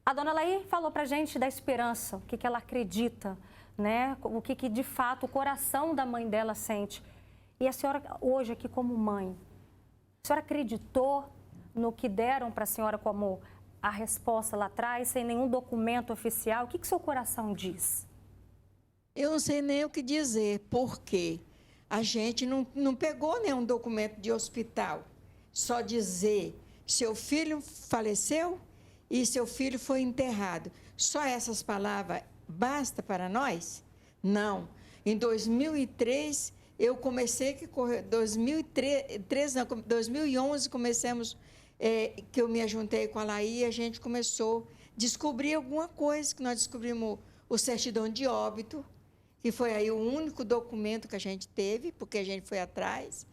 A dona Laí falou para a gente da esperança, o que ela acredita, né? O que de fato o coração da mãe dela sente. E a senhora, hoje aqui como mãe, a senhora acreditou no que deram para a senhora como a resposta lá atrás, sem nenhum documento oficial? O que seu coração diz? Eu não sei nem o que dizer, porque a gente não pegou nenhum documento de hospital. Só dizer, seu filho faleceu e seu filho foi enterrado. Só essas palavras basta para nós? Não. Em 2003, eu comecei, 2011, começamos, que eu me ajuntei com a Laí, a gente começou a descobrir alguma coisa, que nós descobrimos o certidão de óbito, que foi aí o único documento que a gente teve, porque a gente foi atrás.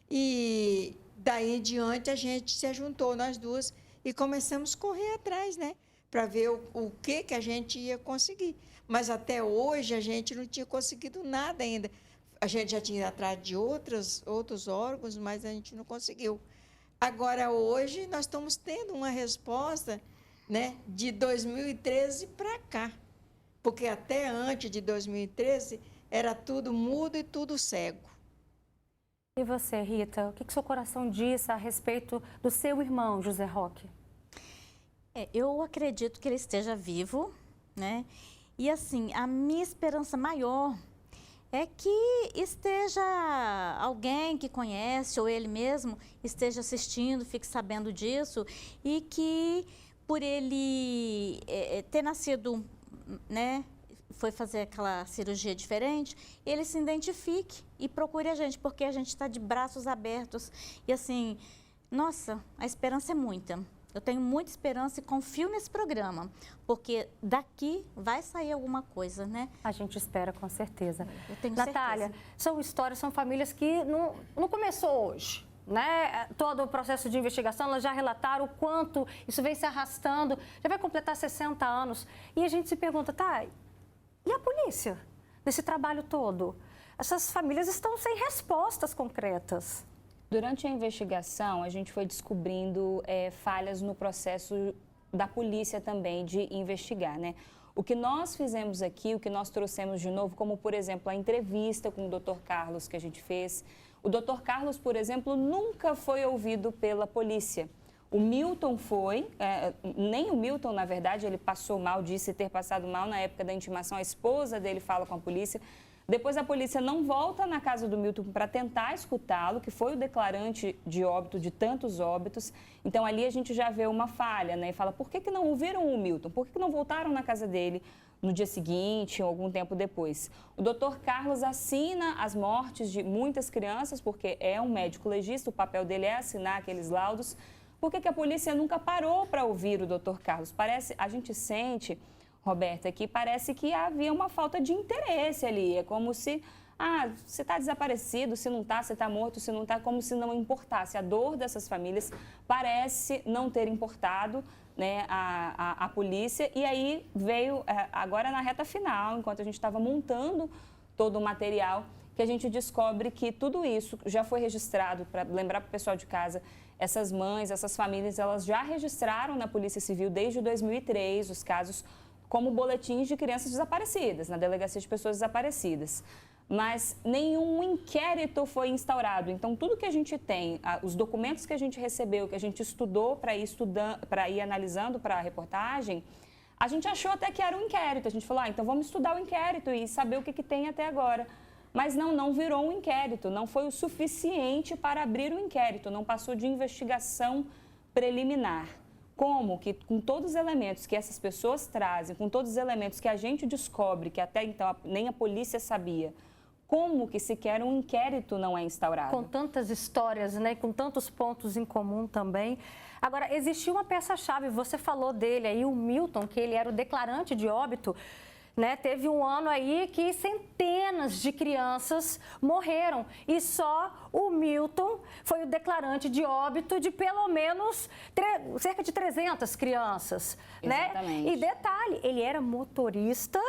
E daí em diante a gente se juntou, nós duas, e começamos a correr atrás, né? Para ver o que a gente ia conseguir. Mas até hoje a gente não tinha conseguido nada ainda. A gente já tinha ido atrás de outros órgãos, mas a gente não conseguiu. Agora, hoje, nós estamos tendo uma resposta, né, de 2013 para cá. Porque até antes de 2013 era tudo mudo e tudo cego. E você, Rita, o que seu coração diz a respeito do seu irmão, José Roque? Eu acredito que ele esteja vivo, né? E assim, a minha esperança maior é que esteja alguém que conhece ou ele mesmo esteja assistindo, fique sabendo disso e que por ele ter nascido, né, foi fazer aquela cirurgia diferente, ele se identifique e procure a gente, porque a gente está de braços abertos. E assim, nossa, a esperança é muita. Eu tenho muita esperança e confio nesse programa, porque daqui vai sair alguma coisa, né? A gente espera, com certeza. Eu tenho Natália, certeza. são histórias, são famílias que não começou hoje, né? Todo o processo de investigação, elas já relataram o quanto isso vem se arrastando, já vai completar 60 anos. E a gente se pergunta, tá, e a polícia nesse trabalho todo? Essas famílias estão sem respostas concretas. Durante a investigação, a gente foi descobrindo falhas no processo da polícia também de investigar, né? O que nós fizemos aqui, o que nós trouxemos de novo, como, por exemplo, a entrevista com o Dr. Carlos que a gente fez. O Dr. Carlos, por exemplo, nunca foi ouvido pela polícia. O Milton foi, nem o Milton, na verdade, ele passou mal, disse ter passado mal na época da intimação. A esposa dele fala com a polícia. Depois a polícia não volta na casa do Milton para tentar escutá-lo, que foi o declarante de óbito de tantos óbitos. Então ali a gente já vê uma falha, né? E fala, por que não ouviram o Milton? Por que não voltaram na casa dele no dia seguinte ou algum tempo depois? O Dr. Carlos assina as mortes de muitas crianças, porque é um médico legista, o papel dele é assinar aqueles laudos. Por que a polícia nunca parou para ouvir o Dr. Carlos? Parece, a gente sente, Roberta, que parece que havia uma falta de interesse ali. É como se, você está desaparecido, se não está, você está morto, se não está, como se não importasse. A dor dessas famílias parece não ter importado, né, a polícia. E aí veio, agora na reta final, enquanto a gente estava montando todo o material, que a gente descobre que tudo isso já foi registrado, para lembrar para o pessoal de casa, essas mães, essas famílias, elas já registraram na Polícia Civil desde 2003 os casos como boletins de crianças desaparecidas, na Delegacia de Pessoas Desaparecidas. Mas nenhum inquérito foi instaurado. Então, tudo que a gente tem, os documentos que a gente recebeu, que a gente estudou para ir analisando para a reportagem, a gente achou até que era um inquérito. A gente falou, então vamos estudar o inquérito e saber o que tem até agora. Mas não virou um inquérito, não foi o suficiente para abrir o inquérito, não passou de investigação preliminar. Como que, com todos os elementos que essas pessoas trazem, com todos os elementos que a gente descobre, que até então nem a polícia sabia, como que sequer um inquérito não é instaurado? Com tantas histórias, né, com tantos pontos em comum também. Agora, existiu uma peça-chave, você falou dele aí, o Milton, que ele era o declarante de óbito, né? Teve um ano aí que centenas de crianças morreram e só o Milton foi o declarante de óbito de pelo menos cerca de 300 crianças, Exatamente. né? E detalhe, ele era motorista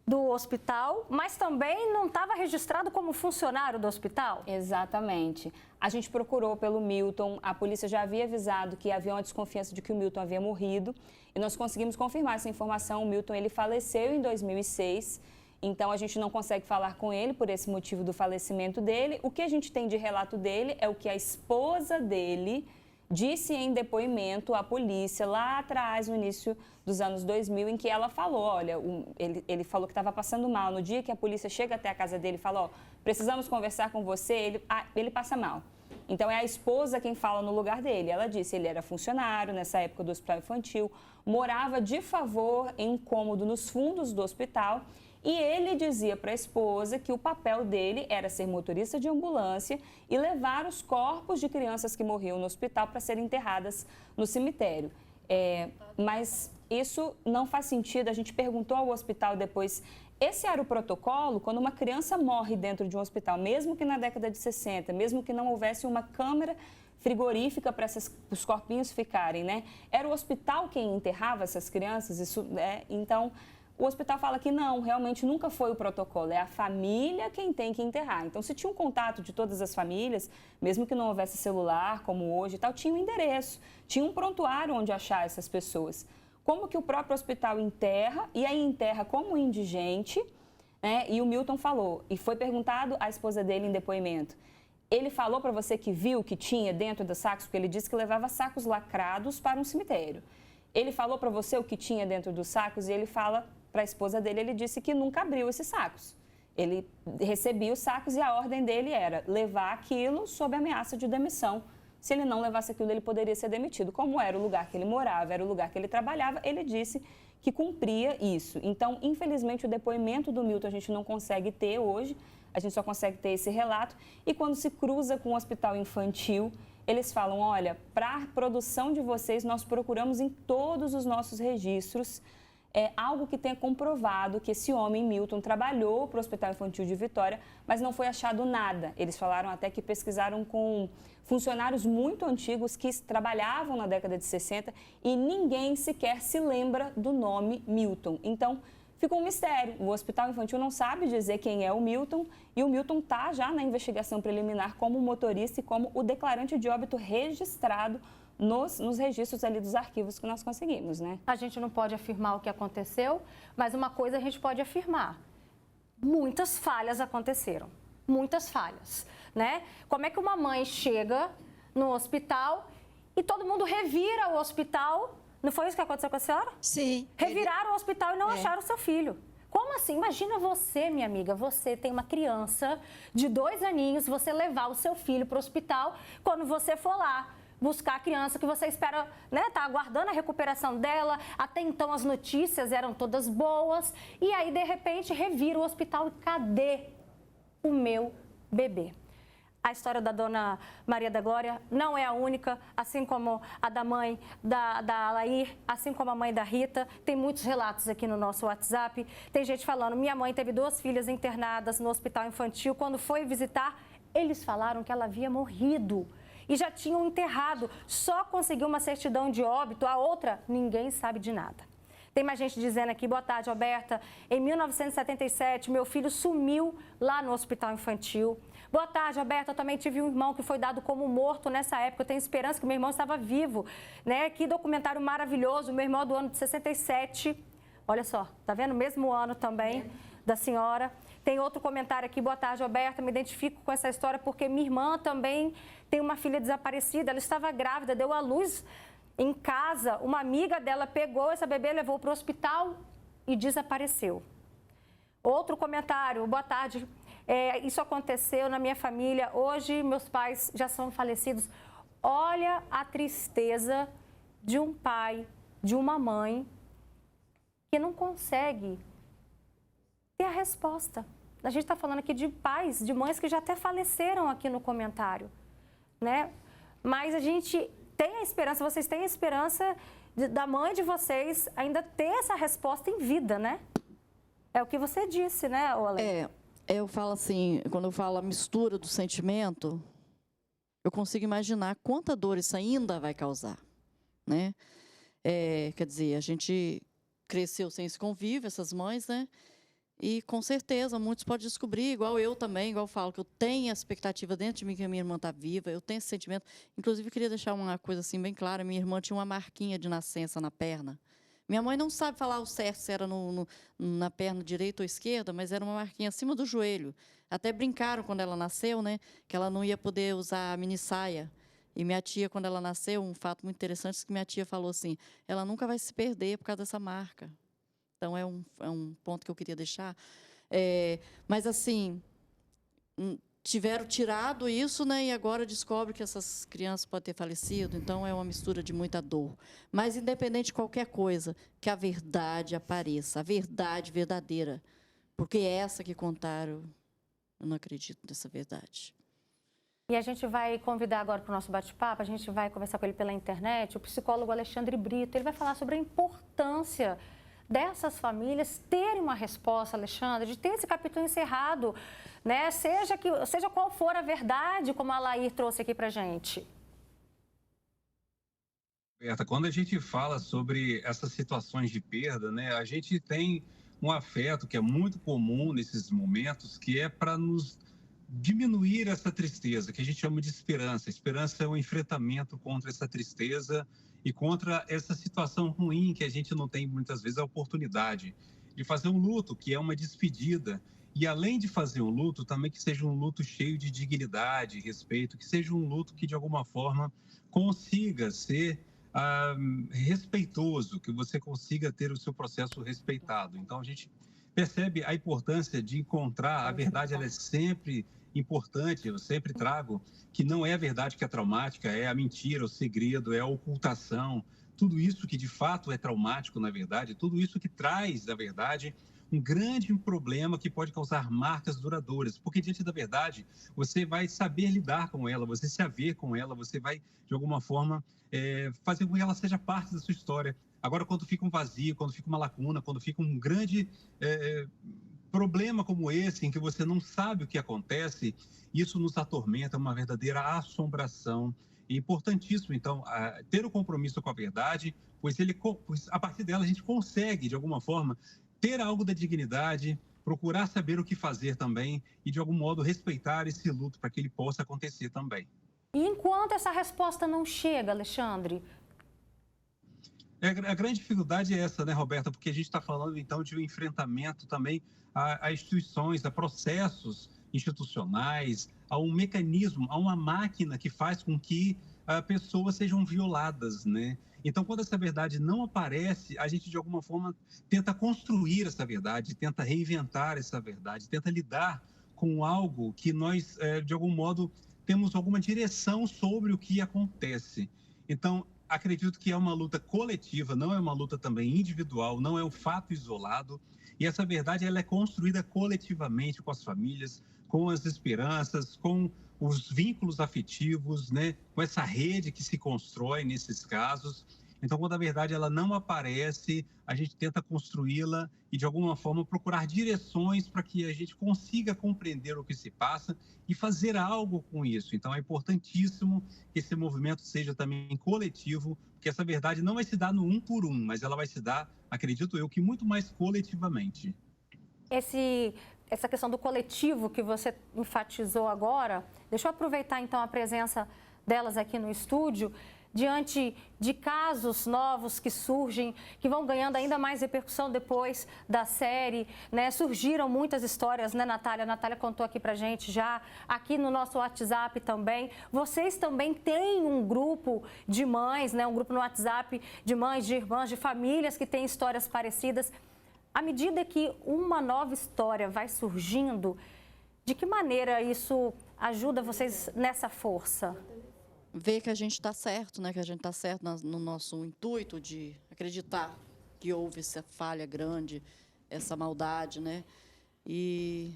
do hospital, mas também não estava registrado como funcionário do hospital? Exatamente. A gente procurou pelo Milton, a polícia já havia avisado que havia uma desconfiança de que o Milton havia morrido e nós conseguimos confirmar essa informação. O Milton, ele faleceu em 2006, então a gente não consegue falar com ele por esse motivo do falecimento dele. O que a gente tem de relato dele é o que a esposa dele disse em depoimento à polícia lá atrás, no início dos anos 2000, em que ela falou, olha, ele falou que estava passando mal. No dia que a polícia chega até a casa dele e fala, ó, precisamos conversar com você, ele passa mal. Então, é a esposa quem fala no lugar dele. Ela disse, ele era funcionário nessa época do hospital infantil, morava de favor em um cômodo nos fundos do hospital e ele dizia para a esposa que o papel dele era ser motorista de ambulância e levar os corpos de crianças que morriam no hospital para serem enterradas no cemitério. Mas isso não faz sentido. A gente perguntou ao hospital depois, esse era o protocolo quando uma criança morre dentro de um hospital, mesmo que na década de 60, mesmo que não houvesse uma câmara frigorífica para os corpinhos ficarem, né? Era o hospital quem enterrava essas crianças, então... O hospital fala que não, realmente nunca foi o protocolo, é a família quem tem que enterrar. Então, se tinha um contato de todas as famílias, mesmo que não houvesse celular, como hoje e tal, tinha um endereço, tinha um prontuário onde achar essas pessoas. Como que o próprio hospital enterra, e aí enterra como indigente, né? E o Milton falou, e foi perguntado à esposa dele em depoimento, ele falou para você que viu o que tinha dentro dos sacos, porque ele disse que levava sacos lacrados para um cemitério. Ele falou para você o que tinha dentro dos sacos e ele fala... Para a esposa dele, ele disse que nunca abriu esses sacos. Ele recebia os sacos e a ordem dele era levar aquilo sob ameaça de demissão. Se ele não levasse aquilo, ele poderia ser demitido. Como era o lugar que ele morava, era o lugar que ele trabalhava, ele disse que cumpria isso. Então, infelizmente, o depoimento do Milton a gente não consegue ter hoje, a gente só consegue ter esse relato. E quando se cruza com o hospital infantil, eles falam, olha, para a produção de vocês, nós procuramos em todos os nossos registros algo que tenha comprovado que esse homem, Milton, trabalhou para o Hospital Infantil de Vitória, mas não foi achado nada. Eles falaram até que pesquisaram com funcionários muito antigos que trabalhavam na década de 60 e ninguém sequer se lembra do nome Milton. Então, ficou um mistério. O Hospital Infantil não sabe dizer quem é o Milton e o Milton está já na investigação preliminar como motorista e como o declarante de óbito registrado nos registros ali dos arquivos que nós conseguimos, né? A gente não pode afirmar o que aconteceu, mas uma coisa a gente pode afirmar. Muitas falhas aconteceram, muitas falhas, né? Como é que uma mãe chega no hospital e todo mundo revira o hospital? Não foi isso que aconteceu com a senhora? Sim. Reviraram o hospital e não acharam o seu filho. Como assim? Imagina você, minha amiga, você tem uma criança de 2 aninhos, você levar o seu filho para o hospital, quando você for lá buscar a criança que você espera, né, tá aguardando a recuperação dela, até então as notícias eram todas boas, e aí, de repente, revira o hospital e cadê o meu bebê? A história da dona Maria da Glória não é a única, assim como a da mãe da Alair, assim como a mãe da Rita. Tem muitos relatos aqui no nosso WhatsApp. Tem gente falando, minha mãe teve 2 filhas internadas no hospital infantil. Quando foi visitar, eles falaram que ela havia morrido e já tinham enterrado. Só conseguiu uma certidão de óbito, a outra, ninguém sabe de nada. Tem mais gente dizendo aqui, boa tarde, Alberta. Em 1977, meu filho sumiu lá no hospital infantil. Boa tarde, Alberta. Eu também tive um irmão que foi dado como morto nessa época. Eu tenho esperança que meu irmão estava vivo, né? Que documentário maravilhoso. Meu irmão é do ano de 67. Olha só, tá vendo? Mesmo ano também da senhora. Tem outro comentário aqui. Boa tarde, Alberta. Me identifico com essa história porque minha irmã também tem uma filha desaparecida. Ela estava grávida, deu à luz em casa. Uma amiga dela pegou essa bebê, levou para o hospital e desapareceu. Outro comentário. Boa tarde. Isso aconteceu na minha família. Hoje, meus pais já são falecidos. Olha a tristeza de um pai, de uma mãe, que não consegue ter a resposta. A gente está falando aqui de pais, de mães que já até faleceram aqui no comentário, né? Mas a gente tem a esperança, vocês têm a esperança da mãe de vocês ainda ter essa resposta em vida, né? É o que você disse, né, Olê? Eu falo assim, quando eu falo a mistura do sentimento, eu consigo imaginar quanta dor isso ainda vai causar, né? Quer dizer, a gente cresceu sem esse convívio, essas mães, né? E, com certeza, muitos podem descobrir, igual eu também, igual eu falo, que eu tenho a expectativa dentro de mim que a minha irmã está viva, eu tenho esse sentimento. Inclusive, eu queria deixar uma coisa assim bem clara, minha irmã tinha uma marquinha de nascença na perna. Minha mãe não sabe falar o certo, se era na perna direita ou esquerda, mas era uma marquinha acima do joelho. Até brincaram quando ela nasceu, né, que ela não ia poder usar a mini saia. E minha tia, quando ela nasceu, um fato muito interessante, é que minha tia falou assim, ela nunca vai se perder por causa dessa marca. Então, é um ponto que eu queria deixar. Mas, assim, tiveram tirado isso, né, e agora descobre que essas crianças podem ter falecido. Então, é uma mistura de muita dor. Mas, independente de qualquer coisa, que a verdade apareça, a verdade verdadeira. Porque é essa que contaram, eu não acredito nessa verdade. E a gente vai convidar agora para o nosso bate-papo, a gente vai conversar com ele pela internet, o psicólogo Alexandre Brito. Ele vai falar sobre a importância dessas famílias terem uma resposta, Alexandre, de ter esse capítulo encerrado, né? Seja qual for a verdade, como a Laís trouxe aqui para a gente. Berta, quando a gente fala sobre essas situações de perda, né, a gente tem um afeto que é muito comum nesses momentos, que é para nos diminuir essa tristeza, que a gente chama de esperança. Esperança é um enfrentamento contra essa tristeza e contra essa situação ruim que a gente não tem muitas vezes a oportunidade de fazer um luto, que é uma despedida. E além de fazer um luto, também que seja um luto cheio de dignidade, respeito, que seja um luto que de alguma forma consiga ser respeitoso, que você consiga ter o seu processo respeitado. Então, a gente percebe a importância de encontrar a verdade, ela é sempre importante, eu sempre trago que não é a verdade que é traumática, é a mentira, o segredo, é a ocultação, tudo isso que de fato é traumático, na verdade, tudo isso que traz, na verdade, um grande problema que pode causar marcas duradouras, porque diante da verdade, você vai saber lidar com ela, você se haver com ela, você vai, de alguma forma, fazer com que ela seja parte da sua história. Agora, quando fica um vazio, quando fica uma lacuna, quando fica um grande problema como esse, em que você não sabe o que acontece, isso nos atormenta, uma verdadeira assombração. É importantíssimo, então, ter o compromisso com a verdade, pois a partir dela a gente consegue, de alguma forma, ter algo da dignidade, procurar saber o que fazer também e, de algum modo, respeitar esse luto para que ele possa acontecer também. E enquanto essa resposta não chega, Alexandre? A grande dificuldade é essa, né, Roberta? Porque a gente está falando, então, de um enfrentamento também a instituições, a processos institucionais, a um mecanismo, a uma máquina que faz com que pessoas sejam violadas, né? Então, quando essa verdade não aparece, a gente, de alguma forma, tenta construir essa verdade, tenta reinventar essa verdade, tenta lidar com algo que nós, de algum modo, temos alguma direção sobre o que acontece. Então, acredito que é uma luta coletiva, não é uma luta também individual, não é um fato isolado. E essa verdade ela é construída coletivamente com as famílias, com as esperanças, com os vínculos afetivos, né? Com essa rede que se constrói nesses casos. Então, quando a verdade ela não aparece, a gente tenta construí-la e, de alguma forma, procurar direções para que a gente consiga compreender o que se passa e fazer algo com isso. Então, é importantíssimo que esse movimento seja também coletivo, porque essa verdade não vai se dar no um por um, mas ela vai se dar, acredito eu, que muito mais coletivamente. Essa questão do coletivo que você enfatizou agora, deixa eu aproveitar, então, a presença delas aqui no estúdio, diante de casos novos que surgem, que vão ganhando ainda mais repercussão depois da série, né? Surgiram muitas histórias, né, Natália? A Natália contou aqui pra gente já, aqui no nosso WhatsApp também. Vocês também têm um grupo de mães, né? Um grupo no WhatsApp de mães, de irmãs, de famílias que têm histórias parecidas. À medida que uma nova história vai surgindo, de que maneira isso ajuda vocês nessa força? Ver que a gente está certo, né? Que a gente está certo no nosso intuito de acreditar que houve essa falha grande, essa maldade, né? E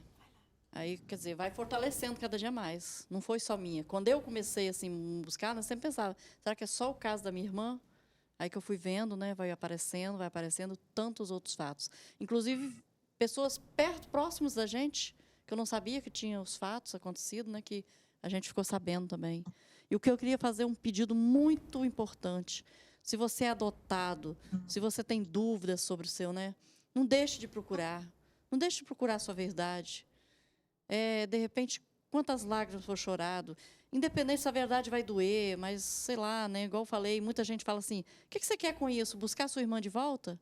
aí, quer dizer, vai fortalecendo cada dia mais. Não foi só minha. Quando eu comecei assim buscar, eu sempre pensava, será que é só o caso da minha irmã? Aí que eu fui vendo, né? Vai aparecendo tantos outros fatos. Inclusive, pessoas próximas da gente, que eu não sabia que tinham os fatos acontecido, né? Que a gente ficou sabendo também. E o que eu queria fazer é um pedido muito importante. Se você é adotado, se você tem dúvidas sobre o seu, né? Não deixe de procurar. Não deixe de procurar a sua verdade. De repente, quantas lágrimas for chorado. Independente se a verdade vai doer, mas, sei lá, né, igual eu falei, muita gente fala assim, o que você quer com isso? Buscar sua irmã de volta?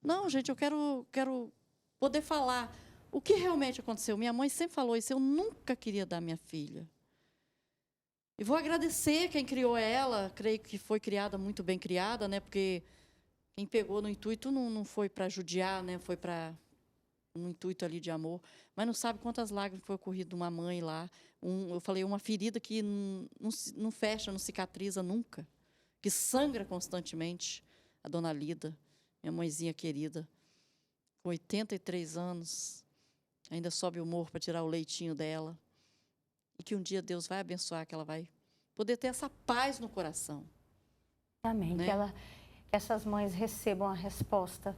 Não, gente, eu quero poder falar o que realmente aconteceu. Minha mãe sempre falou isso, eu nunca queria dar minha filha. E vou agradecer quem criou ela, creio que foi criada, muito bem criada, né, porque quem pegou no intuito não foi para judiar, né, foi para um intuito ali de amor, mas não sabe quantas lágrimas foi ocorrido de uma mãe lá. Eu falei, uma ferida que não fecha, não cicatriza nunca, que sangra constantemente. A dona Lida, minha mãezinha querida, com 83 anos, ainda sobe o morro para tirar o leitinho dela. E que um dia Deus vai abençoar, que ela vai poder ter essa paz no coração. Amém. Né? Que essas mães recebam a resposta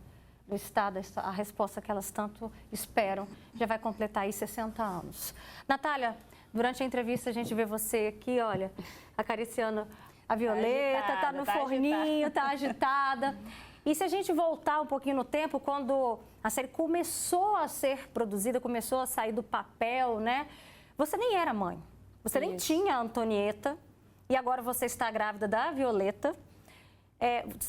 do Estado, a resposta que elas tanto esperam. Já vai completar aí 60 anos. Natália, durante a entrevista a gente vê você aqui, olha, acariciando a Violeta, tá no forninho, tá agitada. E se a gente voltar um pouquinho no tempo, quando a série começou a ser produzida, começou a sair do papel, né? Você nem era mãe, você nem tinha a Antonieta e agora você está grávida da Violeta.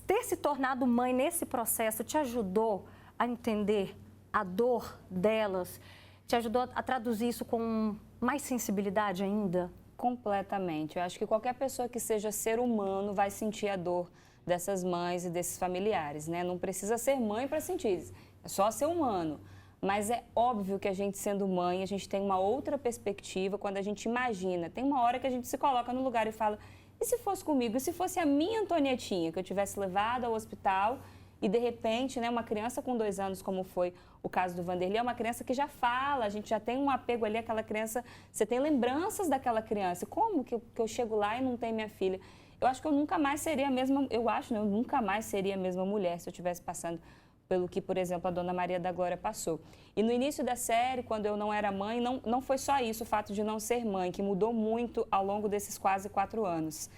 Ter se tornado mãe nesse processo te ajudou a entender a dor delas? Te ajudou a traduzir isso com mais sensibilidade ainda? Completamente. Eu acho que qualquer pessoa que seja ser humano vai sentir a dor dessas mães e desses familiares, né? Não precisa ser mãe para sentir isso, é só ser humano. Mas é óbvio que a gente, sendo mãe, a gente tem uma outra perspectiva quando a gente imagina. Tem uma hora que a gente se coloca no lugar e fala, e se fosse comigo? E se fosse a minha Antonietinha, que eu tivesse levado ao hospital e, de repente, né, uma criança com 2 anos, como foi o caso do Vanderlei, é uma criança que já fala, a gente já tem um apego ali àquela criança, você tem lembranças daquela criança. Como que eu chego lá e não tenho minha filha? Eu acho que eu nunca mais seria a mesma, eu nunca mais seria a mesma mulher se eu estivesse passando pelo que, por exemplo, a Dona Maria da Glória passou. E no início da série, quando eu não era mãe, não foi só isso, o fato de não ser mãe, que mudou muito ao longo desses quase 4 anos.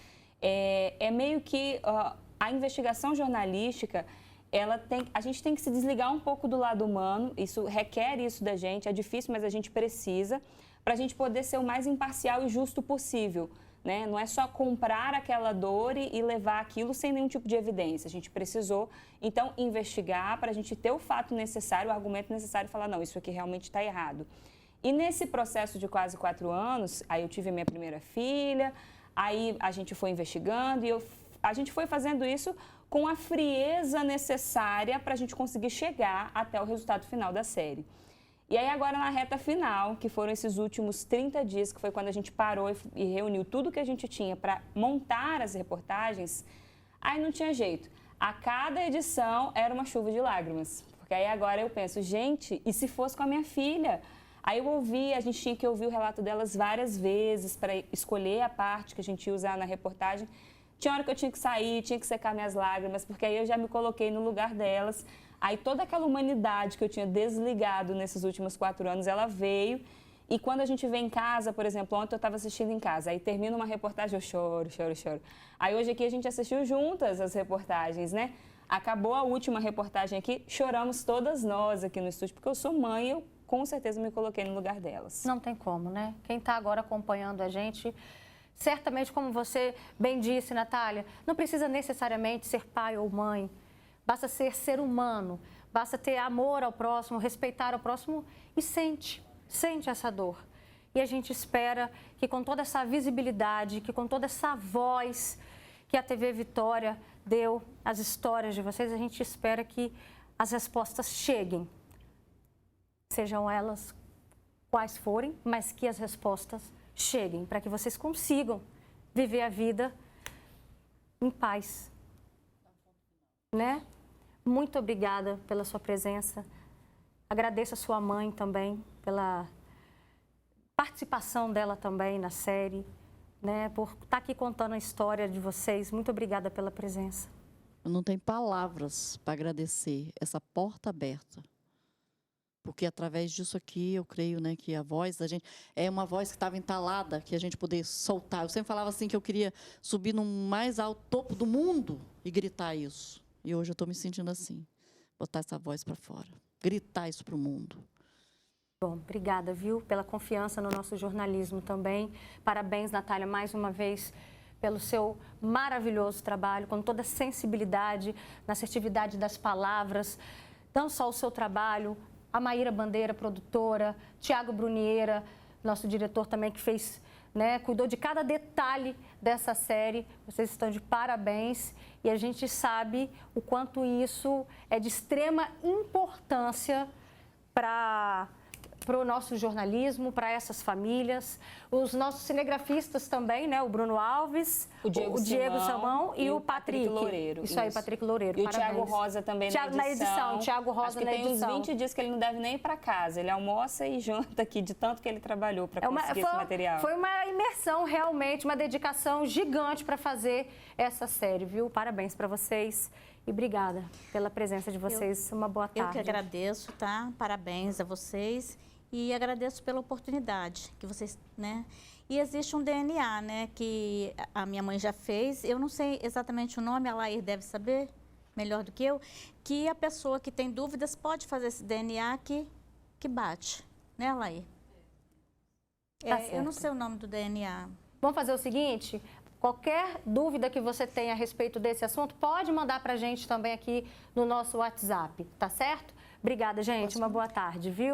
Meio que a investigação jornalística, a gente tem que se desligar um pouco do lado humano, isso requer isso da gente, é difícil, mas a gente precisa, para a gente poder ser o mais imparcial e justo possível. Né? Não é só comprar aquela dor e levar aquilo sem nenhum tipo de evidência. A gente precisou, então, investigar para a gente ter o fato necessário, o argumento necessário e falar, não, isso aqui realmente está errado. E nesse processo de quase 4 anos, aí eu tive a minha primeira filha, aí a gente foi investigando e a gente foi fazendo isso com a frieza necessária para a gente conseguir chegar até o resultado final da série. E aí agora na reta final, que foram esses últimos 30 dias, que foi quando a gente parou e reuniu tudo que a gente tinha para montar as reportagens, aí não tinha jeito. A cada edição era uma chuva de lágrimas. Porque aí agora eu penso, gente, e se fosse com a minha filha? Aí a gente tinha que ouvir o relato delas várias vezes para escolher a parte que a gente ia usar na reportagem. Tinha hora que eu tinha que sair, tinha que secar minhas lágrimas, porque aí eu já me coloquei no lugar delas. Aí toda aquela humanidade que eu tinha desligado nesses últimos 4 anos, ela veio. E quando a gente vê em casa, por exemplo, ontem eu estava assistindo em casa, aí termina uma reportagem, eu choro. Aí hoje aqui a gente assistiu juntas as reportagens, né? Acabou a última reportagem aqui, choramos todas nós aqui no estúdio, porque eu sou mãe e eu com certeza me coloquei no lugar delas. Não tem como, né? Quem está agora acompanhando a gente, certamente, como você bem disse, Natália, não precisa necessariamente ser pai ou mãe. Basta ser humano, basta ter amor ao próximo, respeitar ao próximo e sente essa dor. E a gente espera que com toda essa visibilidade, que com toda essa voz que a TV Vitória deu às histórias de vocês, a gente espera que as respostas cheguem. Sejam elas quais forem, mas que as respostas cheguem, para que vocês consigam viver a vida em paz. Né? Muito obrigada pela sua presença. Agradeço a sua mãe também pela participação dela também na série, né? Por estar aqui contando a história de vocês. Muito obrigada pela presença. Eu não tenho palavras para agradecer essa porta aberta. Porque através disso aqui, eu creio, né, que a voz da gente é uma voz que estava entalada, que a gente poder soltar. Eu sempre falava assim que eu queria subir no mais alto topo do mundo e gritar isso. E hoje eu estou me sentindo assim. botar essa voz para fora, gritar isso para o mundo. Bom, obrigada, viu, pela confiança no nosso jornalismo também. Parabéns, Natália, mais uma vez, pelo seu maravilhoso trabalho, com toda a sensibilidade, na assertividade das palavras, não só o seu trabalho, a Maíra Bandeira, produtora, Tiago Bruniera, nosso diretor também, que fez, né, cuidou de cada detalhe dessa série. Vocês estão de parabéns e a gente sabe o quanto isso é de extrema importância para o nosso jornalismo, para essas famílias, os nossos cinegrafistas também, né? O Bruno Alves, o Diego Samão e o Patrick Loureiro. Isso aí, Patrick Loureiro. E parabéns. O Thiago Rosa também na edição. Thiago Rosa Acho que na tem edição. uns 20 dias que ele não deve nem ir para casa. Ele almoça e janta aqui de tanto que ele trabalhou para conseguir esse material. Foi uma imersão realmente, uma dedicação gigante para fazer essa série, viu? Parabéns para vocês. E obrigada pela presença de vocês. Uma boa tarde. Eu que agradeço, tá? Parabéns a vocês e agradeço pela oportunidade que vocês, né? E existe um DNA, né, que a minha mãe já fez. Eu não sei exatamente o nome, a Lair deve saber melhor do que eu, que a pessoa que tem dúvidas pode fazer esse DNA que bate, né, Lair? Tá Eu não certo. sei o nome do DNA. Vamos fazer o seguinte, qualquer dúvida que você tenha a respeito desse assunto, pode mandar para a gente também aqui no nosso WhatsApp, tá certo? Obrigada, gente. Uma boa tarde, viu?